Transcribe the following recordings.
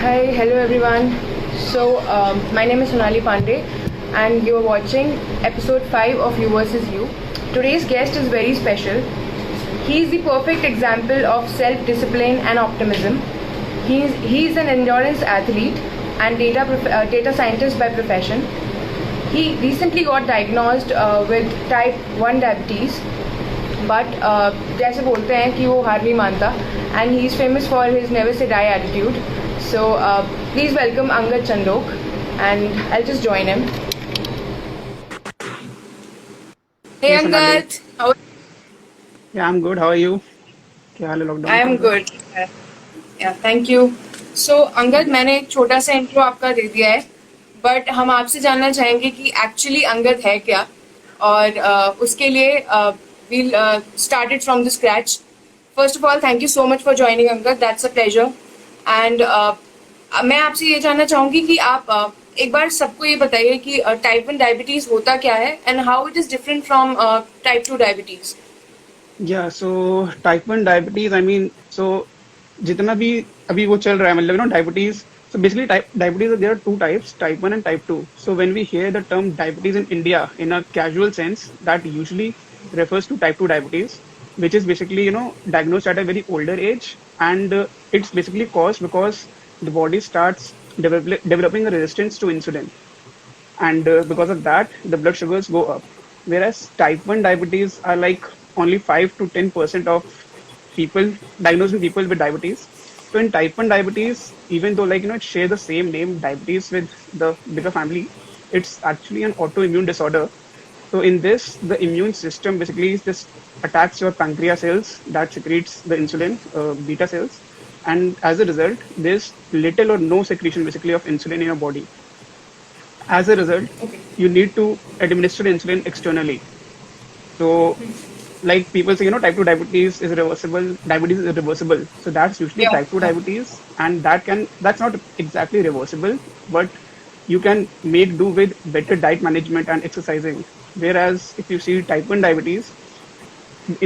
Hi, hello everyone. My name is Sonali Pandey, and you're watching episode 5 of You versus You. Today's guest is very special. He's the perfect example of self discipline and optimism. He's an endurance athlete and data scientist by profession. He recently got diagnosed with type 1 diabetes, but जैसे बोलते हैं कि वो हार नहीं मानता, and he's famous for his never say die attitude. So please welcome Angad Chandok, and I'll just join him. Hey Hey Sonali. Angad, how Yeah, I'm good. How are you? क्या हाल है I लॉकडाउन के am बाद? good. Yeah, thank you. So Angad, मैंने एक छोटा सा intro आपका दे दिया है, बट हम आपसे जानना चाहेंगे कि एक्चुअली अंगद है क्या, और उसके लिए we'll start it from the scratch. First of all, thank you so much for joining Angad. That's a pleasure. And मैं आपसे ये जानना चाहूंगी कि आप एक बार सबको ये बताइए कि टाइप 1 डायबिटीज होता क्या है and how it is different from type 2 diabetes. Yeah, so type 1 diabetes, I mean, so जितना भी अभी वो चल रहा है मतलब diabetes. So basically type diabetes there are two types, type 1 and type 2. So when we hear the term diabetes in India in a casual sense, that usually refers to type 2 diabetes, which is basically diagnosed at a very older age, and it's basically caused because the body starts developing a resistance to insulin, and because of that the blood sugars go up, whereas type 1 diabetes are like only 5 to 10% of people diagnosed with people with diabetes. So in type 1 diabetes, even though it shares the same name diabetes with the bigger family, it's actually an autoimmune disorder. So in this, the immune system basically just attacks your pancreas cells that secretes the insulin, beta cells, and as a result there's little or no secretion basically of insulin in your body. As a result, Okay. you need to administer insulin externally. So, like people say, type 2 diabetes is reversible, diabetes is irreversible. So that's usually Yeah. type 2 diabetes, and that's not exactly reversible, but you can make do with better diet management and exercising. Whereas if you see type 1 diabetes,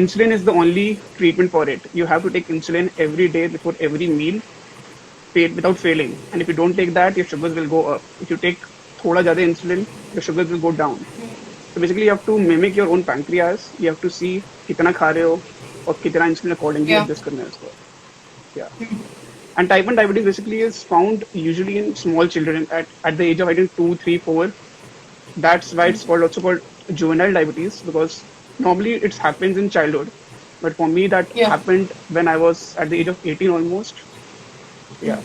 insulin is the only treatment for it. You have to take insulin every day before every meal, without failing. And if you don't take that, your sugars will go up. If you take thoda zyada insulin, your sugars will go down. So basically, you have to mimic your own pancreas. You have to see कितना खा रहे हो और कितना insulin accordingly Yeah. adjust करना है उसको. Yeah. And type 1 diabetes basically is found usually in small children at the age of I think 2, 3, 4. That's why it's also called juvenile diabetes, because normally it happens in childhood. But for me, that Yeah. happened when I was at the age of 18 almost. Yeah,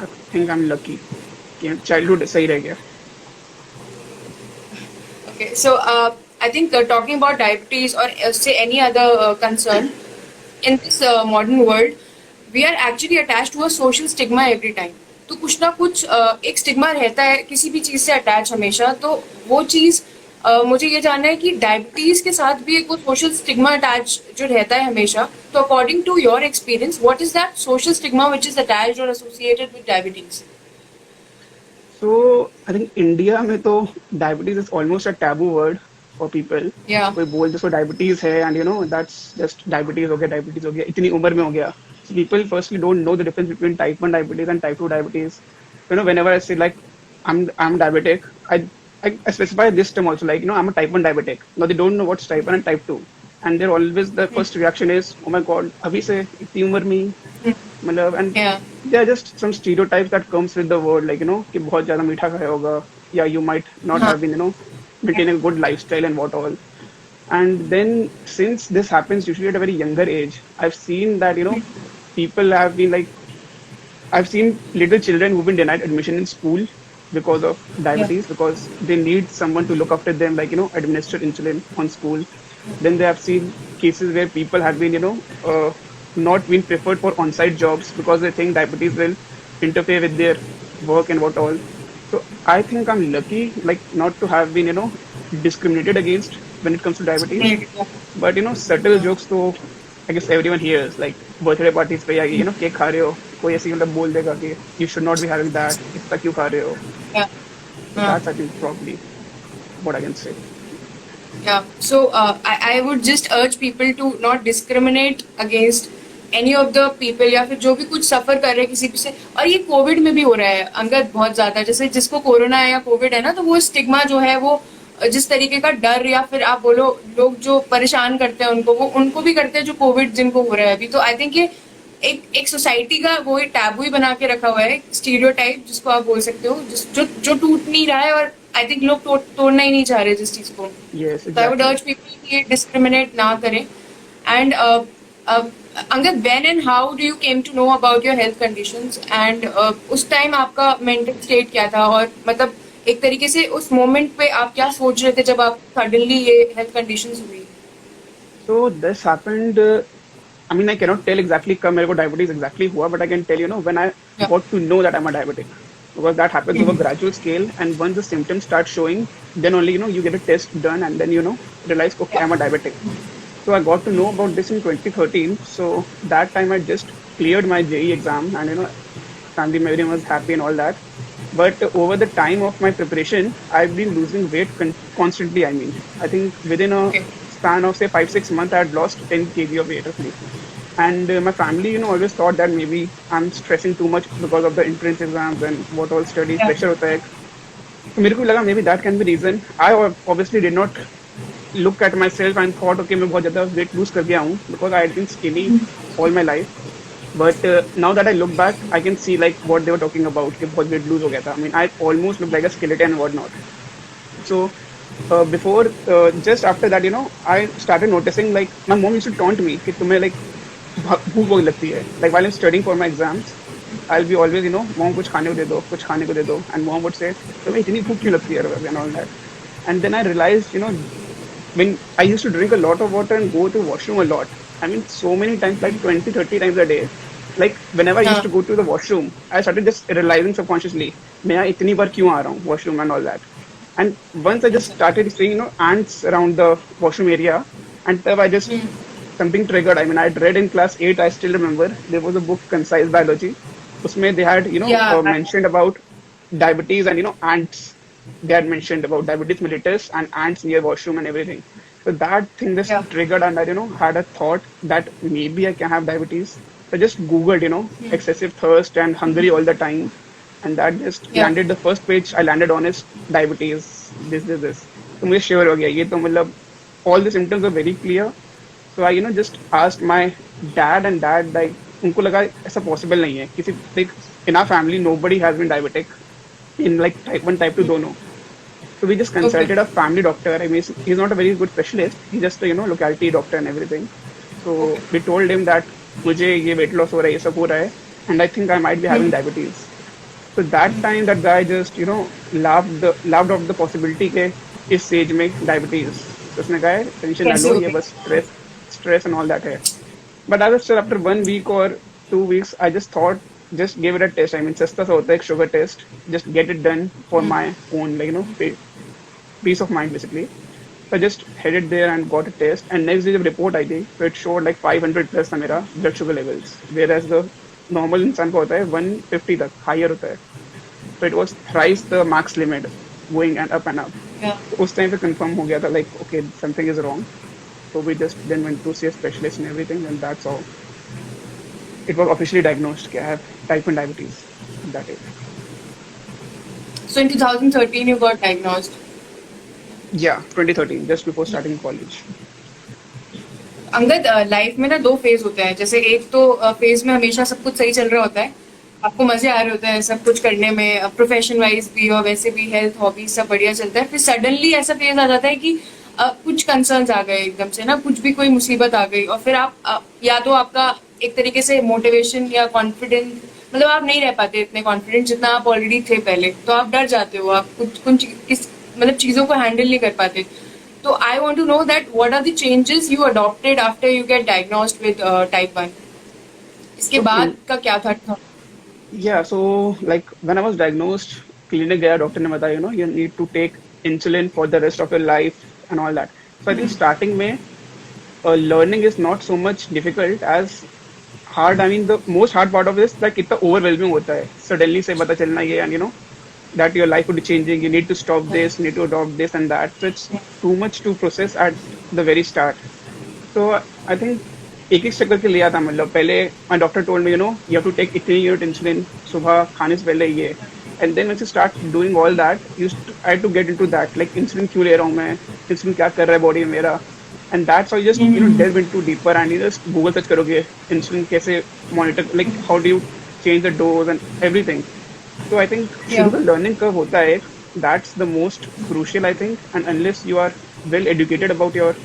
I think I'm lucky. कि childhood सही रह गया. Okay, so I think talking about diabetes or say any other concern in this modern world, we are actually attached to a social stigma every time. तो कुछ ना कुछ एक stigma रहता है किसी भी चीज से अटैच हमेशा. तो वो चीज मुझे ये जानना है कि डायबिटीज के साथ भी एक सोशल स्टिग्मा अटैच जो रहता है हमेशा. तो according to your experience, what is that social stigma which is attached और associated with diabetes? So I think India में तो diabetes is almost a taboo word for people. Yeah. कोई बोल जिसको diabetes है, and that's just diabetes हो गया इतनी उम्र में हो गया. So people firstly don't know the difference between type 1 diabetes and type 2 diabetes. Whenever I say like I'm diabetic, I specify this term also, like I'm a type 1 diabetic. Now they don't know what's type 1 and type 2, and they're always the first reaction is, oh my god, अभी से इतनी उम्र में मतलब. And Yeah. there are just some stereotypes that comes with the word, like कि बहुत ज़्यादा मीठा खाया होगा, या you might not have been maintaining a good lifestyle and what all. And then since this happens usually at a very younger age, I've seen that people have been like, I've seen little children who've been denied admission in school because of diabetes, because they need someone to look after them, like administer insulin on school. Then they have seen cases where people have been not been preferred for on-site jobs because they think diabetes will interfere with their work and what all. So I think I'm lucky, like not to have been discriminated against when it comes to diabetes. But subtle jokes तो I guess everyone hears, like birthday parties पे या cake खा रहे हो, कोई ऐसे मतलब बोल देगा कि you should not be having that, इतना क्यों खा रहे हो. Yeah. So that's I think probably what I can say. Yeah. So I would just urge people to not discriminate against any of the people या फिर जो भी कुछ सफर कर रहे हैं किसी भी से, और ये कोविड में भी हो रहा है अंगद बहुत ज्यादा, जैसे जिसको कोरोना है या कोविड है ना, तो वो स्टिग्मा जो है वो जिस तरीके का डर या फिर आप बोलो लोग जो परेशान करते हैं उनको, वो उनको भी करते हैं जो कोविड जिनको हो रहा है अभी। तो आई थिंक ये एक एक सोसाइटी का वो एक टैबू ही बना के रखा हुआ है, स्टीरियोटाइप जिसको आप बोल सकते हो, जो जो टूट नहीं रहा है, और आई थिंक लोग तोड़ना ही नहीं चाह रहे जिस चीज को। Yes, तो I would exactly. Urge people कि ये डिस्क्रिमिनेट ना करें। And Angad, when and how do you came to know about your health conditions, and उस टाइम आपका मेंटल स्टेट क्या था, और मतलब एक तरीके से उस मोमेंट पे आप क्या सोच रहे थे जब आप सडनली ये हेल्थ कंडीशंस हुई? So this happened. I mean, I cannot tell exactly कब मेरे को diabetes exactly हुआ, but I can tell when I Yeah. got to know that I'm a diabetic, because that happens over gradual scale, and once the symptoms start showing, then only you get a test done, and then realize, okay, I'm a diabetic. So I got to know about this in 2013. So that time I just cleared my JEE exam, and family everyone was happy and all that. But over the time of my preparation, I've been losing weight constantly. I mean, I think within a Okay. span of say 5-6 months, I had lost 10 kg of weight at least. And my family, always thought that maybe I'm stressing too much because of the entrance exams and what all study Yeah. pressure होता है. तो मेरे को लगा maybe that can be reason. I obviously did not look at myself and thought, okay, मैं बहुत ज़्यादा weight lose कर गया हूँ, because I had been skinny all my life. But now that I look back, I can see like what they were talking about कि बहुत weight lose हो गया था. I mean, I almost looked like a skeleton and whatnot. So before, just after that, I started noticing like my mom used to taunt me कि तुम्हें like भूख बहुत लगती है. Like while I'm studying for my exams, I'll be always, mom कुछ खाने को दे दो, कुछ खाने को दे दो, and mom would say, तुम्हें इतनी भूख क्यों लगती है and all that. And then I realized, when I used to drink a lot of water and go to washroom a lot. I mean, so many times, like 20-30 times a day. Like whenever I used to go to the washroom, I started just realizing subconsciously, मैं इतनी बार क्यों आ रहा हूँ washroom and all that. And once I just started seeing, ants around the washroom area, and तब I just something triggered. I mean, I read in class 8. I still remember there was a book, Concise Biology. उसमें they had Yeah. mentioned about diabetes and ants. They had mentioned about diabetes mellitus and ants near washroom and everything. So that thing just Yeah. triggered, and I had a thought that maybe I can have diabetes. So I just googled excessive thirst and hungry all the time, and that just Yeah. landed. The first page I landed on is diabetes. This. तो मुझे sure हो गया ये तो मतलब all the symptoms are very clear. So I just asked my dad, and dad like उनको लगा ऐसा possible नहीं है किसी like in our family nobody has been diabetic in like type 1 type 2 दोनों. So we just consulted a family doctor. I mean, he's not a very good specialist. He's just a locality doctor and everything. So we told him that मुझे ये weight loss हो रहा है, ये सब हो रहा है, and I think I might be having diabetes. So that time that guy just laughed off the possibility के इस age में diabetes. तो उसने कहा टेंशन ना लो, ये बस stress and all that है. But I was still after 1 week or 2 weeks, I just thought, just give it a test. I mean, सस्ता सा होता है एक sugar test. Just get it done for my own, like peace of mind basically. So I just headed there and got a test. And next day the report I did, so it showed like 500 plus था मेरा blood sugar levels. Whereas the normal इंसान का होता है 150 तक, higher होता है. So it was thrice the max limit, going and up. Yeah. So उस time पे confirm हो गया था like okay, something is wrong. So we just then went to see a specialist and everything, and that's how it was officially diagnosed that I have type 1 diabetes that age. So in 2013 you got diagnosed. Yeah, 2013, just before starting college. Angad, life में ना दो phase होते हैं। जैसे एक तो phase में हमेशा सब कुछ सही चल रहा होता है, आपको मजे आ रहे होते हैं सब कुछ करने में, प्रोफेशन वाइज भी और वैसे भी, हेल्थ हॉबीज सब बढ़िया चलता है। फिर सडनली ऐसा फेज आ जाता है कि कुछ कंसर्न्स आ गए एकदम से ना, कुछ भी कोई मुसीबत आ गई, और फिर आप या तो आपका एक तरीके से मोटिवेशन या कॉन्फिडेंस, मतलब आप नहीं रह पाते इतने कॉन्फिडेंट जितना आप ऑलरेडी थे पहले, तो आप डर जाते हो, आप कुछ मतलब चीजों को हैंडल नहीं कर पाते। तो I want to know that what are the changes you adopted after you get diagnosed with type 1। इसके बाद का क्या था? Yeah, so like when I was diagnosed, clinic गया, doctor ने बताया you need to take insulin for the rest of your life and all that. So I think starting में learning is not so much difficult as hard. I mean, the most hard part of this like इतना overwhelming होता है, suddenly से पता चलना ये, and that your life would be changing, you need to stop this, you need to adopt this and that. So it's too much to process at the very start. So I think एक एक चक्कर के लिया था, मतलब पहले my doctor told me, you have to take इतनी unit insulin सुबह खाने से पहले ये, and then when you start doing all that you I to get into that, like insulin क्यों ले रहा हूँ मैं, इंसुलिन क्या कर रहा है बॉडी में मेरा, and that's how just delve into deeper and you just Google search करोगे इंसुलिन कैसे monitor, like how do you change the dose and everything. तो आई थिंक शुरू Yeah. का लर्निंग कर्व होता है, that's the most crucial I think, and unless you are well educated about your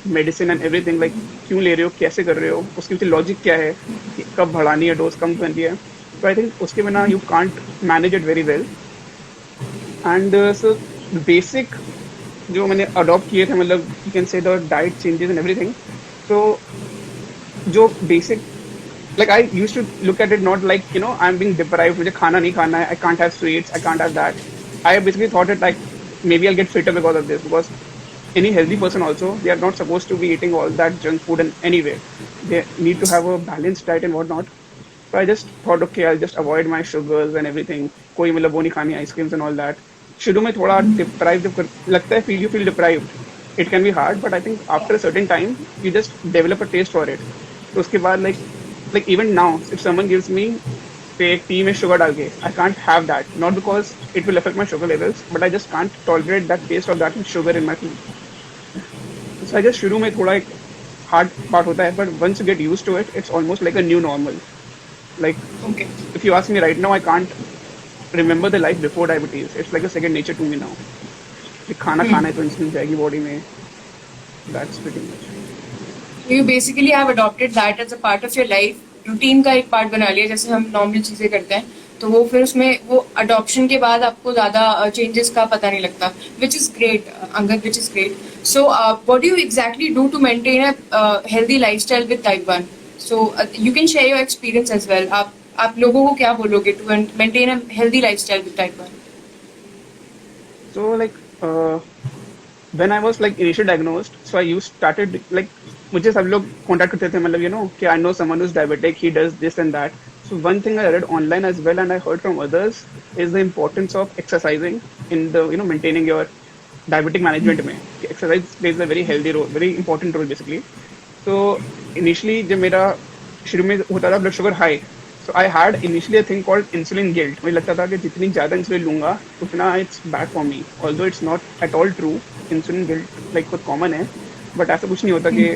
medicine and everything, like क्यों ले रहे हो, कैसे कर रहे हो, उसके पीछे लॉजिक क्या है, कि कब बढ़ानी है डोज, कम करनी है, तो आई थिंक उसके बिना you can't manage it very well. And so basic जो मैंने अडॉप्ट किए थे, मतलब यू कैन से the diet changes and everything. तो जो basic, like I used to look at it not like I'm being deprived, मुझे खाना नहीं खाना है, I can't have sweets, I can't have that. I basically thought it like maybe I'll get fitter because of this, because any healthy person also, they are not supposed to be eating all that junk food in any way. They need to have a balanced diet and whatnot. So I just thought okay, I'll just avoid my sugars and everything. कोई मतलब वो नहीं खानी, ice creams and all that. शुरू में थोड़ा deprived लगता है, you feel deprived. It can be hard, but I think after a certain time you just develop a taste for it. तो उसके बाद like even now if someone gives me say tea में sugar डाल के, I can't have that, not because it will affect my sugar levels, but I just can't tolerate that taste of that sugar in my food. So I guess शुरू में थोड़ा एक hard part होता है, but once you get used to it, it's almost like a new normal. Like Okay. if you ask me right now, I can't remember the life before diabetes. It's like a second nature to me now. कि खाना खाना है तो insulin जाएगी body में. That's pretty much. So you basically have adopted that as a part of your life. Routine का एक part बना लिया, जैसे हम नॉर्मल चीजें करते हैं, तो वो फिर उसमें वो अडॉप्शन के बाद आपको ज्यादा चेंजेस का पता नहीं लगता, which is great Angad, which is great. So what do you exactly do to maintain a healthy lifestyle with type 1? So you can share your experience as well. आप लोगों को क्या बोलोगे to maintain a healthy lifestyle with type 1? So like when I was like initially diagnosed, so I used started like मुझे सब लोग contact करते थे, मतलब कि I know someone who's diabetic, he does this and that. So one thing I read online as well and I heard from others is the importance of exercising in the maintaining your diabetic management में. Exercise plays a very healthy role, very important role basically. So initially जब मेरा शुरू में होता था blood sugar high, so I had initially a thing called insulin guilt. मुझे लगता था कि जितनी ज़्यादा इंसुलिन लूँगा उतना it's bad for me. Although it's not at all true. Insulin guilt like बहुत common है, but ऐसा कुछ नहीं होता कि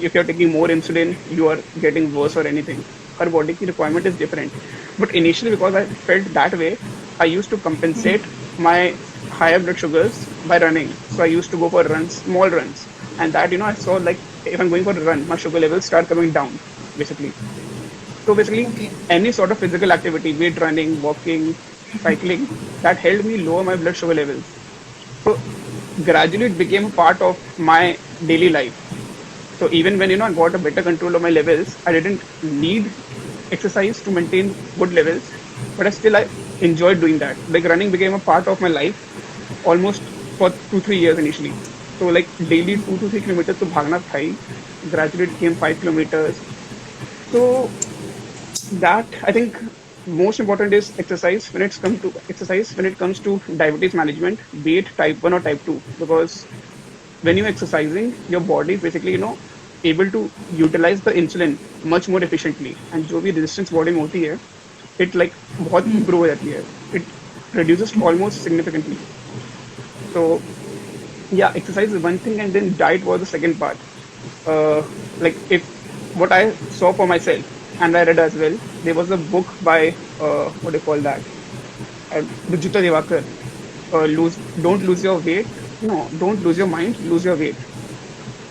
if you are taking more insulin you are getting worse or anything. Her body की requirement is different. But initially because I felt that way, I used to compensate my higher blood sugars by running. So I used to go for runs, small runs, and that I saw like if I'm going for a run, my sugar levels start coming down basically. So basically, Okay. any sort of physical activity, be it running, walking, cycling, that helped me lower my blood sugar levels. So gradually it became a part of my daily life. So even when I got a better control of my levels, I didn't need exercise to maintain good levels, but I enjoyed doing that. Like running became a part of my life almost for 2-3 years initially. So like daily 2 to 3 kilometers to bhagna tha hi. Gradually it became 5 kilometers. So that I think most important is exercise when it comes to diabetes management, be it type 1 or type 2, because when you're exercising your body is basically able to utilize the insulin much more efficiently, and जो भी resistance body में होती है it like बहुत improve हो जाती है, it reduces almost significantly. So yeah, exercise is one thing and then diet was the second part. Like if what I saw for myself and I read as well, there was a book by what do you call that, Rujita Devakar, don't lose your weight, no, don't lose your mind, lose your weight.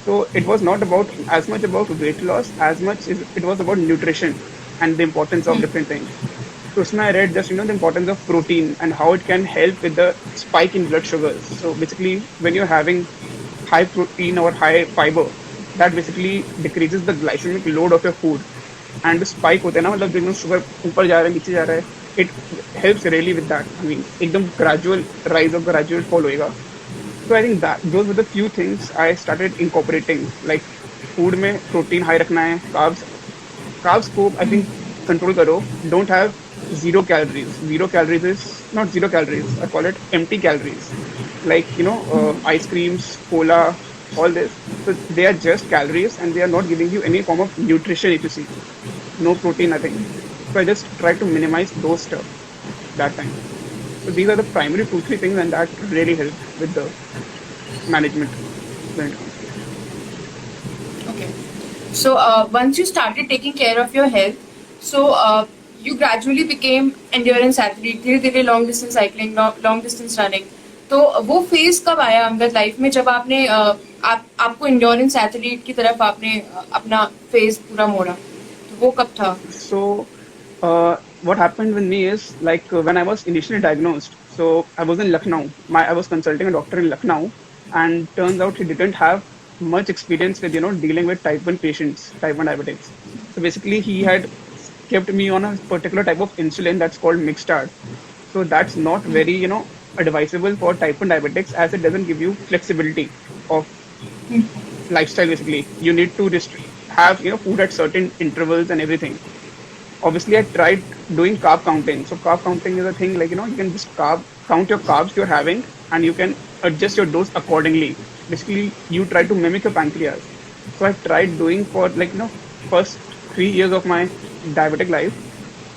So it was not about as much about weight loss as much as it was about nutrition and the importance of different things. So उसमें I read just the importance of protein and how it can help with the spike in blood sugars. So basically when you're having high protein or high fiber, that basically decreases the glycemic load of your food. And the spike होते हैं ना, मतलब जिनमें sugar ऊपर जा रहा है नीचे जा रहा है, it helps really with that. I mean एकदम gradual rise or gradual fall होएगा. So I think that those were the few things I started incorporating. Like food में protein high रखना है, carbs को I think control करो. Don't have zero calories. Zero calories is not zero calories. I call it empty calories. Like ice creams, cola, all this. So they are just calories and they are not giving you any form of nutrition if you see. No protein, nothing. So I just try to minimize those stuff that time. So these are the primary two, three things and that really helped with the management when it comes to it. Okay. So once you started taking care of your health, so you gradually became endurance athlete, धीरे धीरे long distance cycling, long distance running. तो वो phase कब आया अमगत life में जब आपने आपको endurance athlete की तरफ आपने अपना फेज पूरा मोड़ा, तो वो कब था? So, what happened with me is like when I was initially diagnosed. So I was in Lucknow. I was consulting a doctor in Lucknow, and turns out he didn't have much experience with dealing with type 1 patients, type 1 diabetics. So basically, he had kept me on a particular type of insulin that's called Mixtard. So that's not very advisable for type 1 diabetics as it doesn't give you flexibility of lifestyle. Basically, you need to have food at certain intervals and everything. Obviously I tried doing carb counting. So carb counting is a thing like you can just count your carbs you're having and you can adjust your dose accordingly. Basically you try to mimic your pancreas. So I tried doing for first 3 years of my diabetic life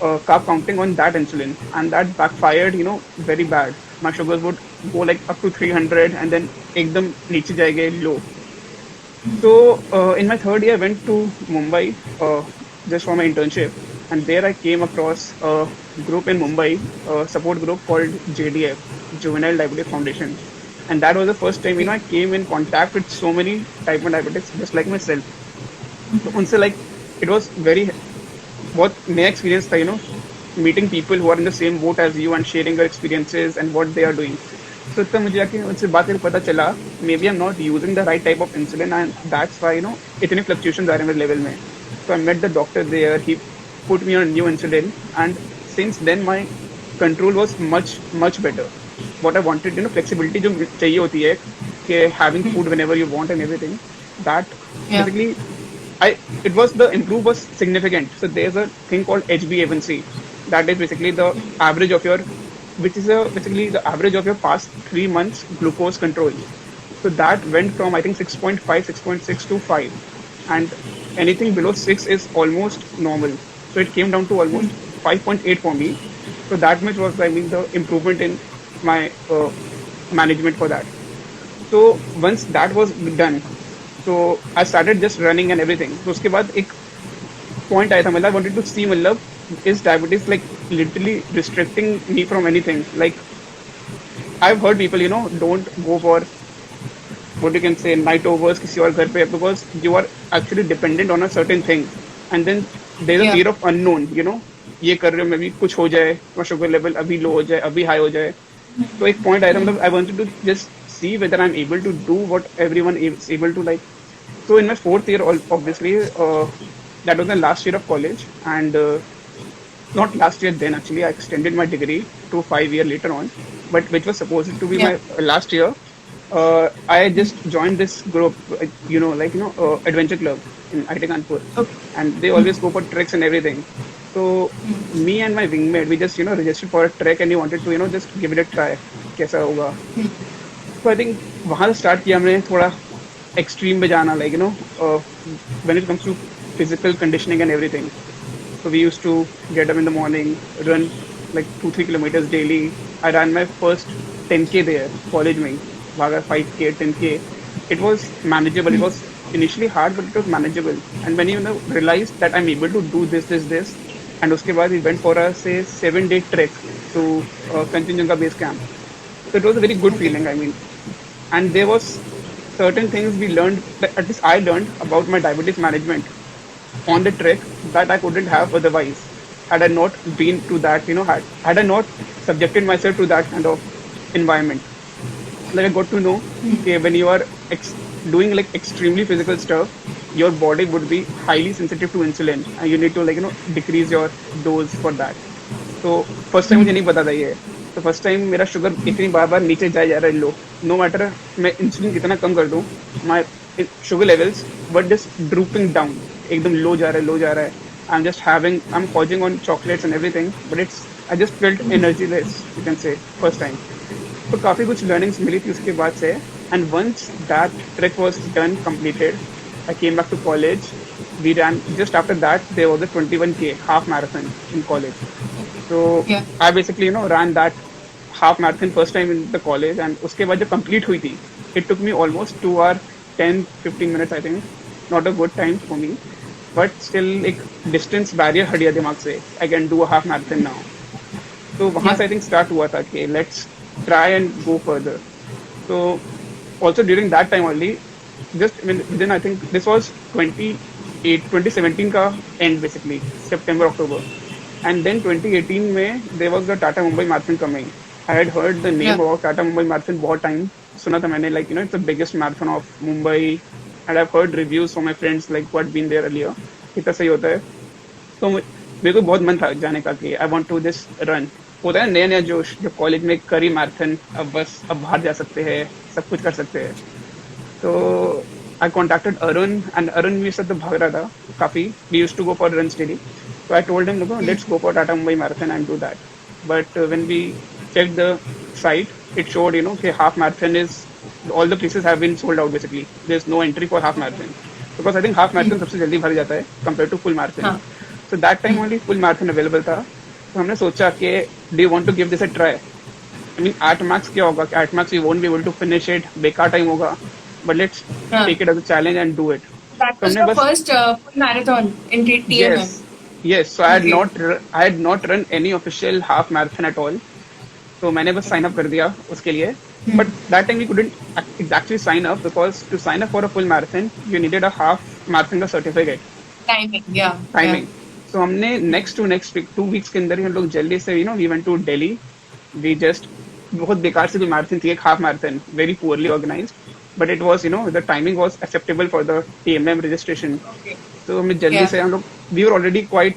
carb counting on that insulin, and that backfired very bad. My sugars would go like up to 300 and then ekdam niche jayenge low. So in my third year I went to Mumbai just for my internship, and there I came across a group in Mumbai, a support group called JDF, Juvenile Diabetes Foundation. And that was the first time I came in contact with so many type 1 diabetics just like myself. तो उनसे like it was very बहुत नया experience था meeting people who are in the same boat as you and sharing their experiences and what they are doing. So तब मुझे आके उनसे बात करके पता चला maybe I'm not using the right type of insulin and that's why इतने fluctuations आ रहे हैं मेरे level में. So I met the doctor there. He put me on new insulin, and since then my control was much better. What I wanted, flexibility जो चाहिए होती है कि having food whenever you want and everything, that basically it was the improve was significant. So there's a thing called HbA1c, that is basically the average of your basically the average of your past 3 months glucose control. So that went from I think 6.5, 6.6 to 5, and anything below 6 is almost normal. So it came down to almost 5.8 for me. So that much was the improvement in my management for that. So once that was done, so I started just running and everything. So उसके बाद एक point आया था, मतलब I wanted to see मतलब is diabetes like literally restricting me from anything. Like I've heard people don't go for what you can say night overs किसी और घर पे, because you are actually dependent on a certain thing, and then there's a fear of unknown. ये कर रहे हो, मे भी कुछ हो जाए, तुम्हारा शुगर लेवल अभी लो हो जाए, अभी हाई हो जाए. तो एक पॉइंट आया था, मतलब I wanted to just see whether I'm able to do what everyone is able to like. So in my fourth year, obviously, that was my last year of college, and not last year then actually, I extended my degree to 5 years later on, but which was supposed to be my last year. I just joined this group, Adventure Club in IT Kanpur, and they always go for treks and everything. So me and my wingmate, we just registered for a trek, and we wanted to just give it a try, कैसा होगा. So I think वहाँ से start किया हमने थोड़ा extreme पे जाना, when it comes to physical conditioning and everything. So we used to get up in the morning, run like 2-3 kilometers daily. I ran my first 10K there, college में, भागा 5K, 10K. It was manageable. It was initially hard, but it was manageable. And when you realized that I'm able to do this, and उसके बाद we went for a 7-day trek to Kanchenjunga base camp. So it was a very good feeling. I mean, and there was certain things we learned, at least I learned about my diabetes management on the trek that I couldn't have otherwise had I not been to that, had I not subjected myself to that kind of environment. Like I got to know when you are doing like extremely physical stuff, your body would be highly sensitive to insulin, and you need to decrease your dose for that. So first time मुझे नहीं पता था ये. तो first time मेरा sugar इतनी बार नीचे जा रहा है लो, नो मैटर मैं इंसुलिन कितना कम कर दूं, my sugar levels but just drooping down, एकदम लो जा रहा है. I am just having, I am gorging on chocolates and everything, but it's I just felt energyless, you can say first time. तो काफ़ी कुछ learnings मिली थी उसके बाद से. And once that trek was done, completed, I came back to college. We ran just after that. There was a 21K half marathon in college. So Yeah. I basically ran that half marathon first time in the college, and उसके बाद जब complete हुई थी, it took me almost 2 hours 10-15 minutes I think. Not a good time for me, but still एक distance barrier हट गया दिमाग से. I can do a half marathon now. तो वहाँ Yeah. से I think start हुआ था कि let's try and go further. So also during that time only, just then I think this was 2017 का end basically, September October, and then 2018 में there was the Tata Mumbai Marathon coming. I had heard the name Yeah. of Tata Mumbai Marathon बहुत time सुना था मैंने, like it's the biggest marathon of Mumbai, and I've heard reviews from my friends like who had been there earlier कितना सही होता है. तो मेरे को बहुत मन था जाने का कि I want to this run. होता है नया नया जोश जब कॉलेज में करी मैराथन, अब बस अब बाहर जा सकते हैं, सब कुछ कर सकते हैं. तो I contacted Arun, and Arun मेरे साथ तो भाग रहा था काफी. We used to go for run daily. So I told him, look, let's go for Tata Mumbai Marathon and do that. But when we checked the site, it showed, okay, half marathon is, all the places have been sold out basically. There's no entry for half marathon. Because I think half marathon सबसे जल्दी भर जाता है compared to full marathon. हाँ. So that time only full marathon available था. तो हमने सोचा कि do you want to give this a try? I mean, at max क्या होगा? At max we won't be able to finish it. बेकार time होगा. But let's हाँ. take it as a challenge and do it. That तो was हमने your बस first full marathon in TMM. yes. So I Okay. had not run any official half marathon at all. तो मैंने बस sign up कर दिया उसके लिए. But that time we couldn't actually sign up, because to sign up for a full marathon you needed a half marathon का certificate. Timing, yeah. Timing. So हमने next week 2 weeks के अंदर ही हम लोग जल्दी से we went to Delhi. We just बहुत बेकार से भी marathon थी, एक half marathon, very poorly organized. But it was, the timing was acceptable for the TMM registration. Okay. तो हमें जल्दी Yeah. से हम लोग, we were already quite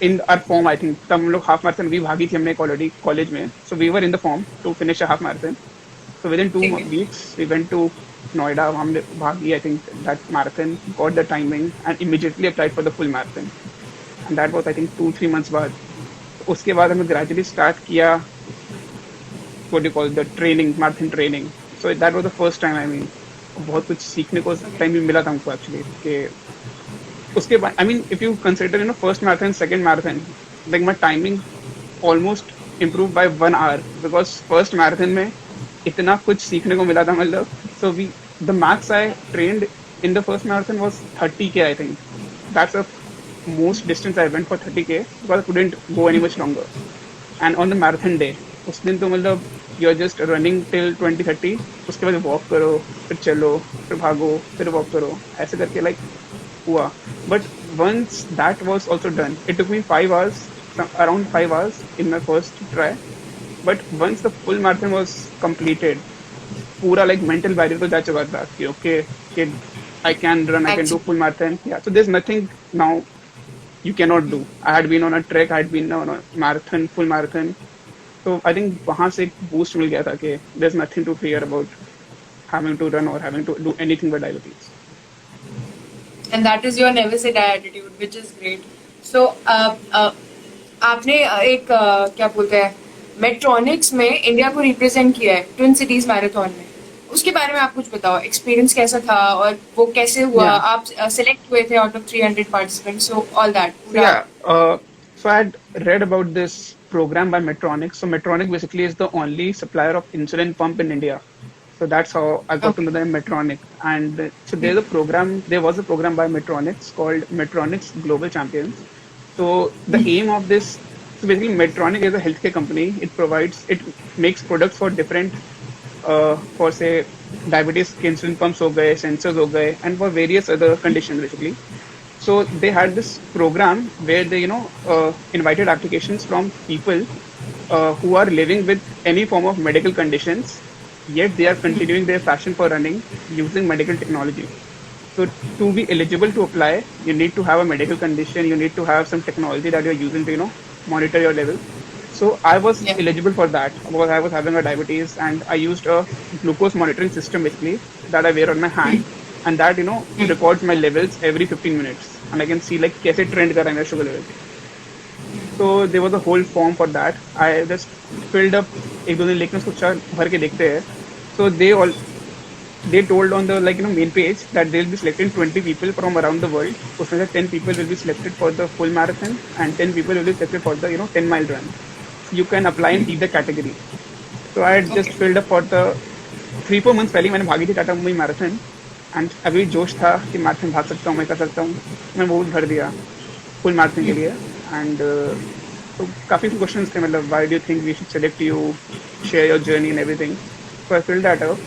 in our form I think. तब हम लोग half marathon भी भागी थी हमने already college में. So we were in the form to finish a half marathon. So within 2 ठीक है. weeks we went to Noida. हमने भागी I think that marathon, got the timing and immediately applied for the full marathon. And that was I think 2-3 months बाद. उसके बाद हमने gradually start किया what do you call the training, marathon training. So that was the first time I mean बहुत कुछ सीखने को time भी मिला था हमको एक्चुअली कि उसके बाद I mean if you consider first marathon, second marathon, like my timing almost improved by 1 hour, because first marathon में इतना कुछ सीखने को मिला था मतलब. So the max I trained in the first marathon was 30K I think. That's the most distance I went for 30K, because I couldn't go any much longer. And on the marathon day, उस दिन तो मतलब you're just running till 20-30, उसके बाद walk करो, फिर चलो, फिर भागो, फिर वॉक करो, ऐसे करके like हुआ. But once that was also done, it took me 5 hours, around 5 hours in my first try. But once the full marathon was completed, पूरा like mental barrier तो जा चुका था कि okay, कि I can run, I can do full marathon. Yeah, so there's nothing now you cannot do. I had been on a trek, I had been on a marathon, full marathon. So I think वहाँ से एक boost मिल गया था कि there's nothing to fear about having to run or having to do anything but diabetes. And that is your never say die attitude, which is great. So आपने एक क्या बोलते हैं मेट्रॉनिक्स में इंडिया को रिप्रेजेंट किया है ट्विन सिटीज मैराथन में. उसके बारे में आप कुछ बताओ, एक्सपीरियंस कैसा था और वो कैसे हुआ? Yeah. आप सिलेक्ट हुए थे out of 300 participants, so all that. So I had read about this program by Medtronic. So Medtronic basically is the only supplier of insulin pump in India. So that's how I got to know them, Medtronic. And so there was a program by Medtronic called Medtronic's Global Champions. So the aim of this, so basically Medtronic is a healthcare company. It makes products for different, for say diabetes insulin pumps हो गए, sensors हो गए, and for various other conditions basically. So they had this program where they, invited applications from people who are living with any form of medical conditions, yet they are continuing their passion for running using medical technology. So to be eligible to apply, you need to have a medical condition, you need to have some technology that you're using to, monitor your level. So I was eligible for that because I was having a diabetes, and I used a glucose monitoring system basically that I wear on my hand. And that records my levels every 15 minutes, and I can see like कैसे trend कर रहा है मेरा sugar level. So there was a whole form for that. I just filled up एक दो दिन, लेकिन उसको भर के देखते हैं. So they all they told on the main page that they'll be selecting 20 people from around the world. उसमें से 10 people will be selected for the full marathon and 10 people will be selected for the 10-mile run. You can apply in either category. So I had just Okay. filled up for the 3-4 months पहले मैंने भागी थी Tata Mumbai marathon and अभी जोश था कि marathon भाग सकता हूँ, मैं कर सकता हूँ. मैं वो भर दिया फुल मैराथन के लिए एंड तो काफ़ी क्वेश्चंस थे, मतलब why do you think we should select you, share your journey and everything. So I filled that up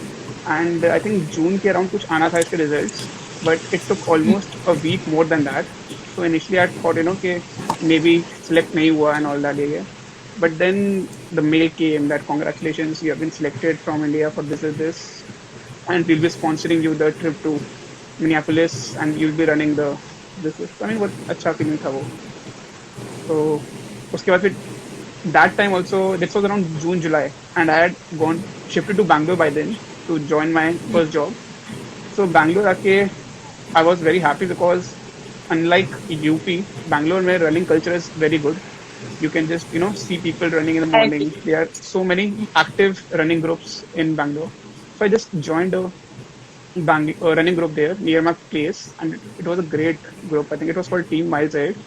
and I think June के अराउंड कुछ आना था इसके results, but it took almost a week more than that. So initially I thought कि maybe select नहीं हुआ and all that ये. But then the mail came that congratulations, you have been selected from India for this, and we'll be sponsoring you the trip to Minneapolis, and you'll be running the this. I mean, बहुत अच्छा feeling था वो. So उसके बाद फिर that time also, this was around June July, and I had gone shifted to Bangalore by then to join my first job. So Bangalore आके I was very happy because unlike UP, Bangalore में running culture is very good. You can just see people running in the I morning. agree. There are so many active running groups in Bangalore. So I just joined a running group there near my place, and it was a great group. I think it was called Team Miles Ahead,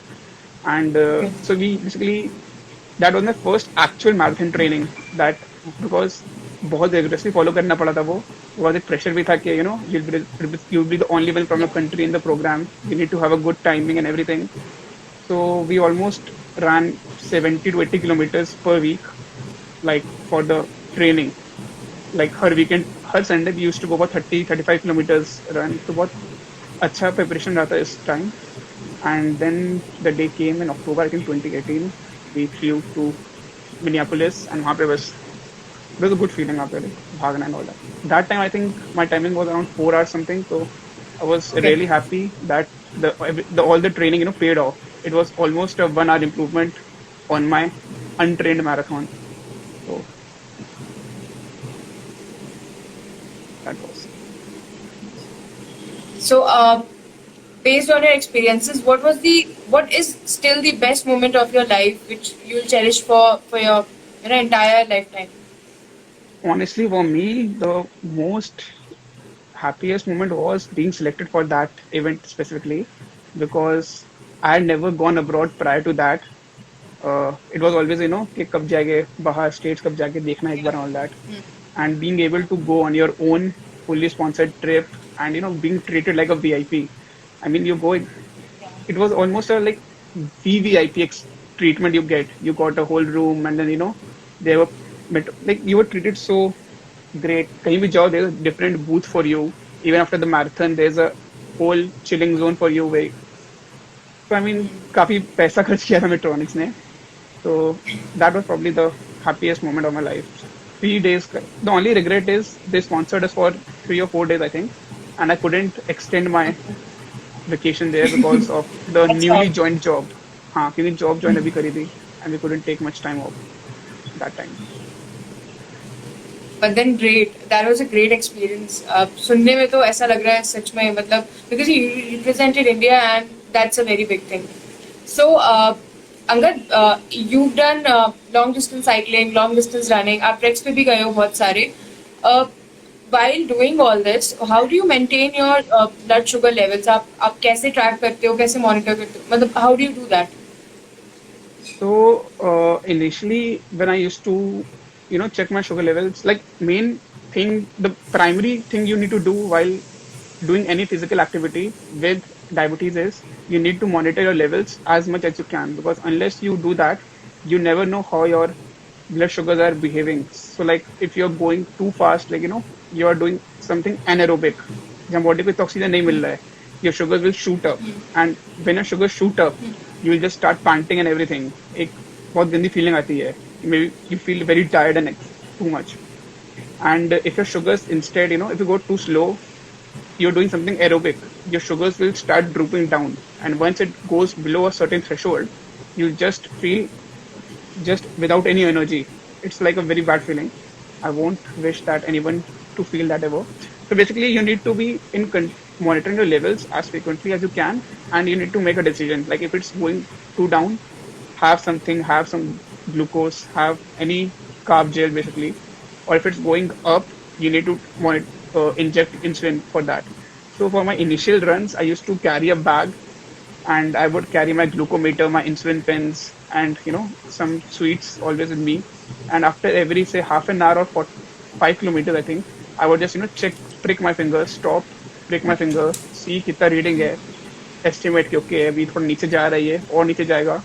and Okay. so we basically, that was my first actual marathon training. That because बहुत rigorously follow करना पड़ा था वो. Was एक pressure भी था कि you'll be the only one from your country in the program. You need to have a good timing and everything. So we almost ran 70 to 80 kilometers per week, like for the training. Like her weekend, her Sunday we used to go about 30-35 kilometers run. So बहुत अच्छा preparation रहा था इस time. And then the day came in October, I think 2018. We flew to Minneapolis, and वहाँ पे बस it was a good feeling वहाँ पे भागना and all that. That time I think my timing was around 4 hours something. So I was Okay. really happy that the all the training paid off. It was almost a 1 hour improvement on my untrained marathon. So that was. So, based on your experiences, what is still the best moment of your life which you'll cherish for your entire lifetime? Honestly, for me, the most happiest moment was being selected for that event specifically because I had never gone abroad prior to that. It was always कि कब जाएंगे बाहर states, कब जाके देखना एक बार and all that, and being able to go on your own fully sponsored trip and being treated like a VIP. I mean, you go, it was almost a like VVIP treatment you get. You got a whole room, and then they were like you were treated so great. कहीं भी जाओ, there's a different booth for you. Even after the marathon, there's a whole chilling zone for you. Where, so I mean, काफी पैसा खर्च किया था Metronics ने. So that was probably the happiest moment of my life. 3 days. The only regret is they sponsored us for 3 or 4 days, I think, and I couldn't extend my vacation there because of the That's newly all. joined job. हाँ, क्योंकि job join अभी करी थी, and we couldn't take much time off that time. But then great, that was a great experience. सुनने में तो ऐसा लग रहा है सच में, मतलब because you represented India and that's a very big thing. So, Angad, you've done long distance cycling, long distance running. आप ट्रैक्स पे भी गए हो बहुत सारे. While doing all this, how do you maintain your blood sugar levels? आप कैसे track करते हो, कैसे monitor करते हो? मतलब how do you do that? So initially, when I used to, check my sugar levels, like main thing, the primary thing you need to do while doing any physical activity with diabetes is you need to monitor your levels as much as you can because unless you do that, you never know how your blood sugars are behaving. So like if you're going too fast, like you are doing something anaerobic, जहाँ body को oxygen नहीं मिल रहा है, your sugars will shoot up, and when your sugars shoot up, you will just start panting and everything. एक बहुत गंदी feeling आती है. Maybe you feel very tired and too much. And if your sugars instead, if you go too slow, you're doing something aerobic, your sugars will start drooping down. And once it goes below a certain threshold, you'll just feel just without any energy. It's like a very bad feeling. I won't wish that anyone to feel that ever. So basically, you need to be monitoring your levels as frequently as you can, and you need to make a decision. Like if it's going too down, have some glucose, have any carb gel basically. Or if it's going up, you need to inject insulin for that. So for my initial runs, I used to carry a bag and I would carry my glucometer, my insulin pens, and some sweets always with me. And after every say half an hour or 5 kilometers, I think I would just check, prick my finger, stop, prick my finger, see कितना reading है, estimate कि okay अभी थोड़ा नीचे जा रही है और नीचे जाएगा.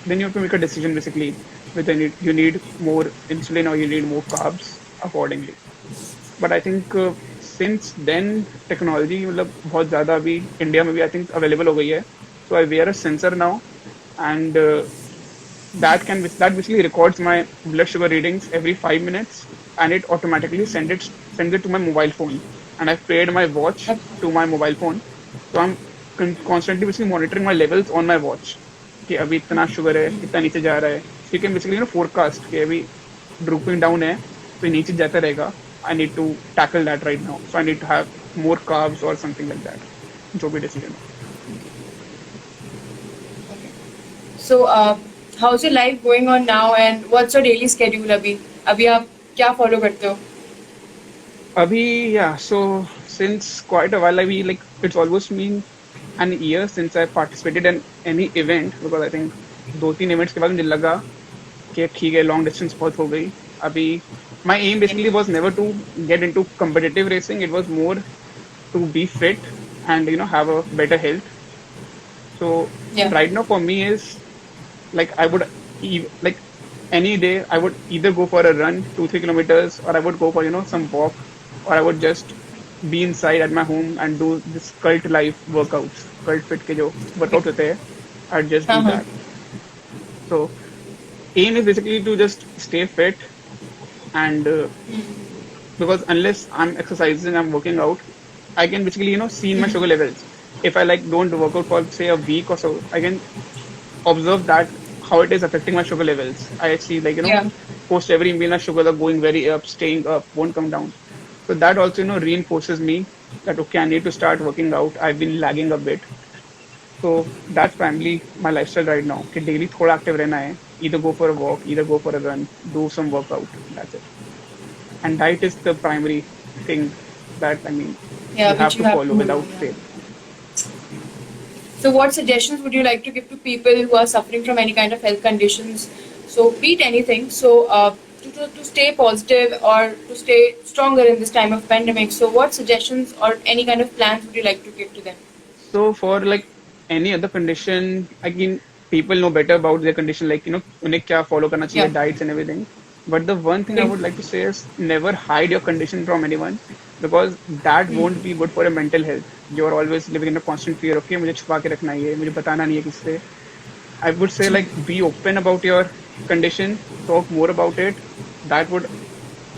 Then you have to make a decision basically whether you need more insulin or you need more carbs accordingly. But I think since then technology मतलब बहुत ज़्यादा अभी इंडिया में भी I think available हो गई है. So I wear a sensor now, and that basically records my blood sugar readings every 5 minutes, and it automatically sends it to my mobile phone. And I've paired my watch to my mobile phone, so I'm constantly basically monitoring my levels on my watch. कि अभी इतना sugar है, कितना नीचे जा रहा है. So you can basically forecast कि अभी drooping down है, तो ये नीचे जाता रहेगा. I need to tackle that right now. So I need to have more carbs or something like that. जो भी decision. So, how's your life going on now, and what's your daily schedule अभी आप क्या follow करते हो? Abhi, yeah. So since quite a while, it's almost been an year since I participated in any event, because I think 2-3 events के बाद मुझे लगा कि ठीक है, long distance बहुत हो गई. अभी my aim basically was never to get into competitive racing. It was more to be fit and have a better health. So Yeah. right now for me is I would like any day I would either go for a run 2-3 kilometers, or I would go for some walk, or I would just be inside at my home and do this cult life workouts, cult fit के जो workouts होते हैं, I'd just do that. So aim is basically to just stay fit, and because unless I'm exercising, I'm working out, I can basically see my sugar levels. If I don't work out for say a week or so, I can observe that how it is affecting my sugar levels. I see Yeah. post every meal my sugars are going very up, staying up, won't come down. So that also reinforces me that okay, I need to start working out. I've been lagging a bit. So that's primarily my lifestyle right now. कि daily थोड़ा active रहना है. Either go for a walk, either go for a run, do some workout. That's it. And diet is the primary thing that Yeah, you have which to follow without fail. So, what suggestions would you like to give to people who are suffering from any kind of health conditions? So, be it anything. So, to stay positive or to stay stronger in this time of pandemic. So, what suggestions or any kind of plans would you like to give to them? So for any other condition, again, people know better about their condition, उन्हें क्या follow करना चाहिए, Yeah. diets and everything. But the one thing I would like to say is never hide your condition from anyone, because that won't be good for your mental health. You are always living in a constant fear. Okay, मुझे छुपा के रखना ही है, मुझे बताना नहीं है किससे. I would say be open about your condition, talk more about it. That would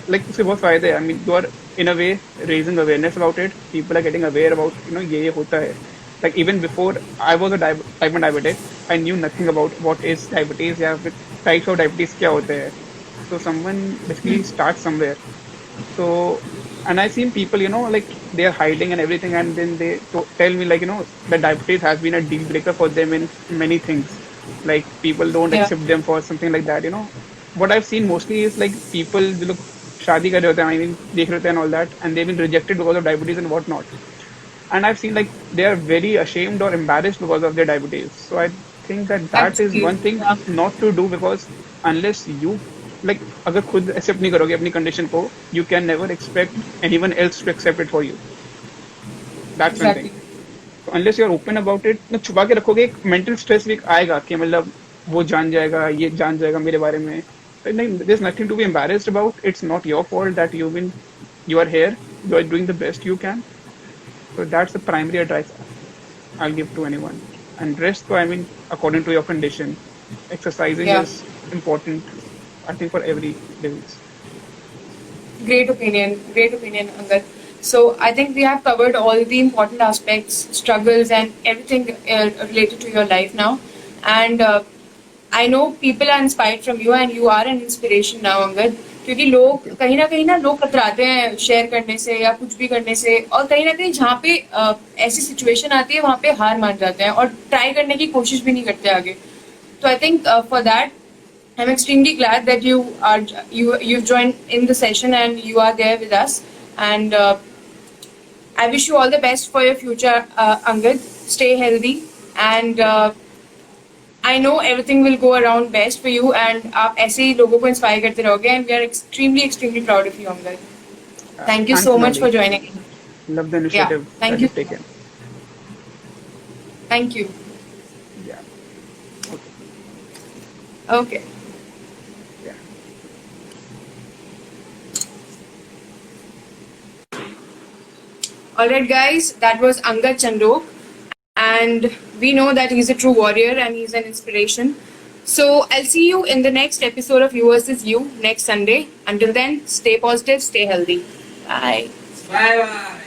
उसके बहुत फायदे हैं. You are in a way raising awareness about it. People are getting aware about ये होता है. Even before I was a type 1 diabetic, I knew nothing about what is diabetes या फिर types of diabetes क्या होते हैं. So someone basically starts somewhere. So and I've seen people they are hiding and everything, and then they tell me that diabetes has been a deal breaker for them in many things. People don't Yeah. accept them for something like that. What I've seen mostly is people जो लोग शादी कर रहे होते हैं, देख रहे होते हैं and all that, and they've been rejected because of diabetes and whatnot. And I've seen they are very ashamed or embarrassed because of their diabetes. So I think that is one thing not to do, because unless you अगर खुद accept नहीं करोगे अपनी condition को, you can never expect anyone else to accept it for you. That's one thing. So unless you are open about it, छुपा के रखोगे, एक mental stress भी आएगा कि वो जान जाएगा, ये जान जाएगा मेरे बारे में. There's nothing to be embarrassed about. It's not your fault that you are here. You are doing the best you can. So that's the primary advice I'll give to anyone. And rest, according to your condition, exercising is important, I think, for every disease. Great opinion, Angad. So I think we have covered all the important aspects, struggles, and everything related to your life now. And I know people are inspired from you, and you are an inspiration now, Angad. क्योंकि लोग कहीं ना लोग कतराते हैं share करने से या कुछ भी करने से, और कहीं ना कहीं जहाँ पे ऐसी सिचुएशन आती है वहाँ पे हार मान जाते हैं और ट्राई करने की कोशिश भी नहीं करते आगे. तो I think for that I'm extremely glad that you've joined in the session and you are there with us. And I wish you all the best for your future, Angad. Stay healthy, and I know everything will go around best for you. And आप ऐसे ही लोगों को inspire करते रहोगे. And we are extremely proud of you, Angad. Thank you Thanks, so much for Sonali. joining in. Love the Yeah, initiative thank that you you've so taken. much. Thank you. Yeah. Okay. Okay. Yeah. Alright, guys, that was Angad Chandok, and we know that he's a true warrior and he's an inspiration. So, I'll see you in the next episode of You vs. You next Sunday. Until then, stay positive, stay healthy. Bye. Bye bye.